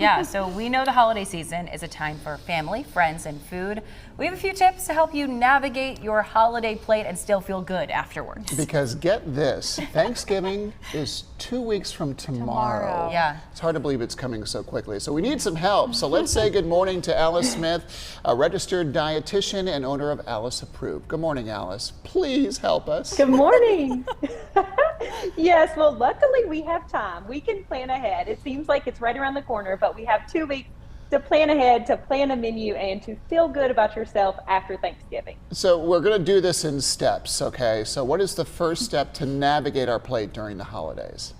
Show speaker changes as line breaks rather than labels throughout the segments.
Yeah, so we know the holiday season is a time for family, friends, and food. We have a few tips to help you navigate your holiday plate and still feel good afterwards.
Because get this, Thanksgiving is 2 weeks from tomorrow.
Yeah.
It's hard to believe it's coming so quickly. So we need some help. So let's say good morning to Alice Smith, a registered dietitian and owner of Alice Approved. Good morning, Alice. Please help us.
Good morning. Yes, well, luckily we have time. We can plan ahead. It seems like it's right around the corner, but we have 2 weeks to plan ahead, to plan a menu, and to feel good about yourself after Thanksgiving.
So we're going to do this in steps, okay? So what is the first step to navigate our plate during the holidays?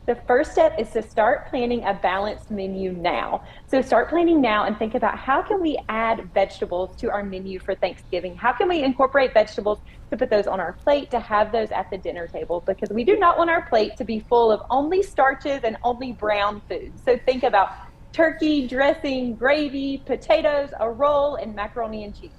The first step is to start planning a balanced menu now. So start planning now and think about how can we add vegetables to our menu for Thanksgiving? How can we incorporate vegetables to put those on our plate, to have those at the dinner table? Because we do not want our plate to be full of only starches and only brown foods. So think about turkey, dressing, gravy, potatoes, a roll, and macaroni and cheese.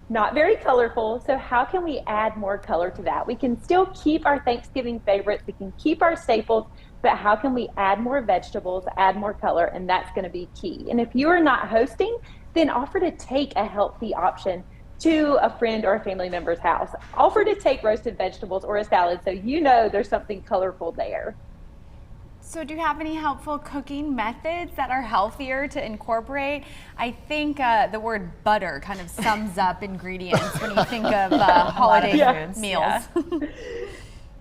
Not very colorful, so how can we add more color to that? We can still keep our Thanksgiving favorites, we can keep our staples, but how can we add more vegetables, add more color, and that's gonna be key. And if you are not hosting, then offer to take a healthy option to a friend or a family member's house. Offer to take roasted vegetables or a salad so you know there's something colorful there.
So do you have any helpful cooking methods that are healthier to incorporate? I think the word butter kind of sums up ingredients when you think of holiday meals.
Yeah.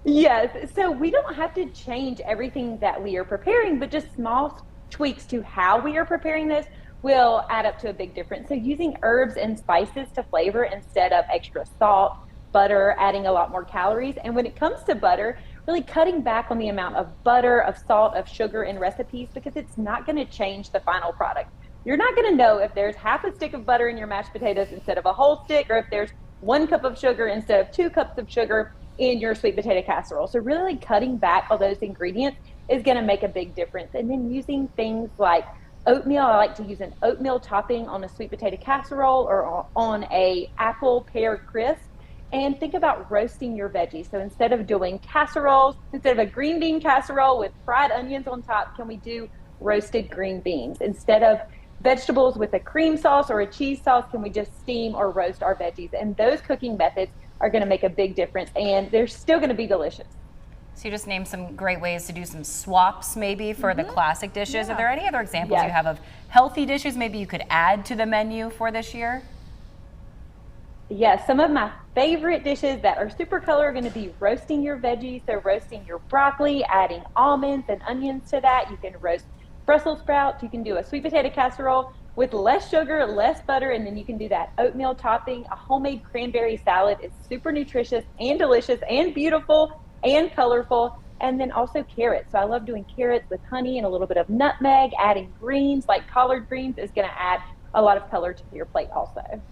Yes, so we don't have to change everything that we are preparing, but just small tweaks to how we are preparing this will add up to a big difference. So using herbs and spices to flavor instead of extra salt, butter, adding a lot more calories. And when it comes to butter, really cutting back on the amount of butter, of salt, of sugar in recipes, because it's not going to change the final product. You're not going to know if there's half a stick of butter in your mashed potatoes instead of a whole stick, or if there's 1 cup of sugar instead of 2 cups of sugar in your sweet potato casserole. So really cutting back all those ingredients is going to make a big difference. And then using things like oatmeal. I like to use an oatmeal topping on a sweet potato casserole or on a apple pear crisp. And think about roasting your veggies. So instead of doing casseroles, instead of a green bean casserole with fried onions on top, can we do roasted green beans? Instead of vegetables with a cream sauce or a cheese sauce, can we just steam or roast our veggies? And those cooking methods are going to make a big difference, and they're still going to be delicious.
So you just named some great ways to do some swaps maybe for the classic dishes.
Yeah.
Are there any other examples you have of healthy dishes maybe you could add to the menu for this year?
Yes, some of my favorite dishes that are super color are going to be roasting your veggies. So roasting your broccoli, adding almonds and onions to that. You can roast Brussels sprouts. You can do a sweet potato casserole with less sugar, less butter, and then you can do that oatmeal topping. A homemade cranberry salad is super nutritious and delicious and beautiful and colorful. And then also carrots. So I love doing carrots with honey and a little bit of nutmeg. Adding greens like collard greens is going to add a lot of color to your plate also.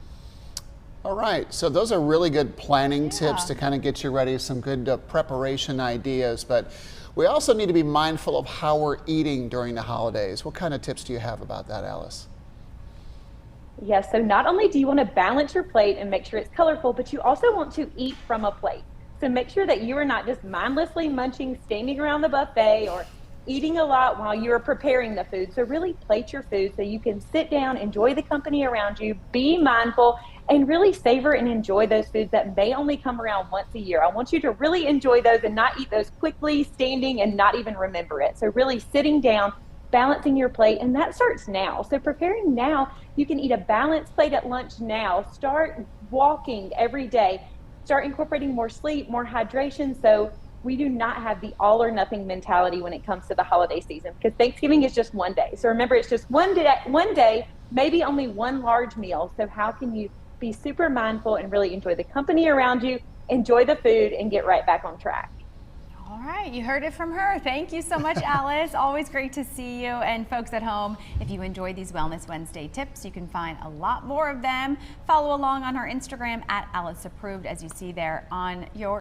All right, so those are really good planning tips to kind of get you ready, some good preparation ideas, but we also need to be mindful of how we're eating during the holidays. What kind of tips do you have about that, Alice?
Yes, so not only do you want to balance your plate and make sure it's colorful, but you also want to eat from a plate. So make sure that you are not just mindlessly munching, standing around the buffet, or eating a lot while you are preparing the food. So really plate your food so you can sit down, enjoy the company around you, be mindful, and really savor and enjoy those foods that may only come around once a year. I want you to really enjoy those and not eat those quickly, standing, and not even remember it. So really sitting down, balancing your plate, and that starts now. So preparing now, you can eat a balanced plate at lunch now. Start walking every day. Start incorporating more sleep, more hydration, so we do not have the all or nothing mentality when it comes to the holiday season, because Thanksgiving is just one day. So remember, it's just one day, maybe only one large meal. So how can you be super mindful and really enjoy the company around you, enjoy the food, and get right back on track?
All right, you heard it from her. Thank you so much, Alice. Always great to see you. And folks at home, if you enjoyed these Wellness Wednesday tips, you can find a lot more of them. Follow along on her Instagram at Alice Approved, as you see there on your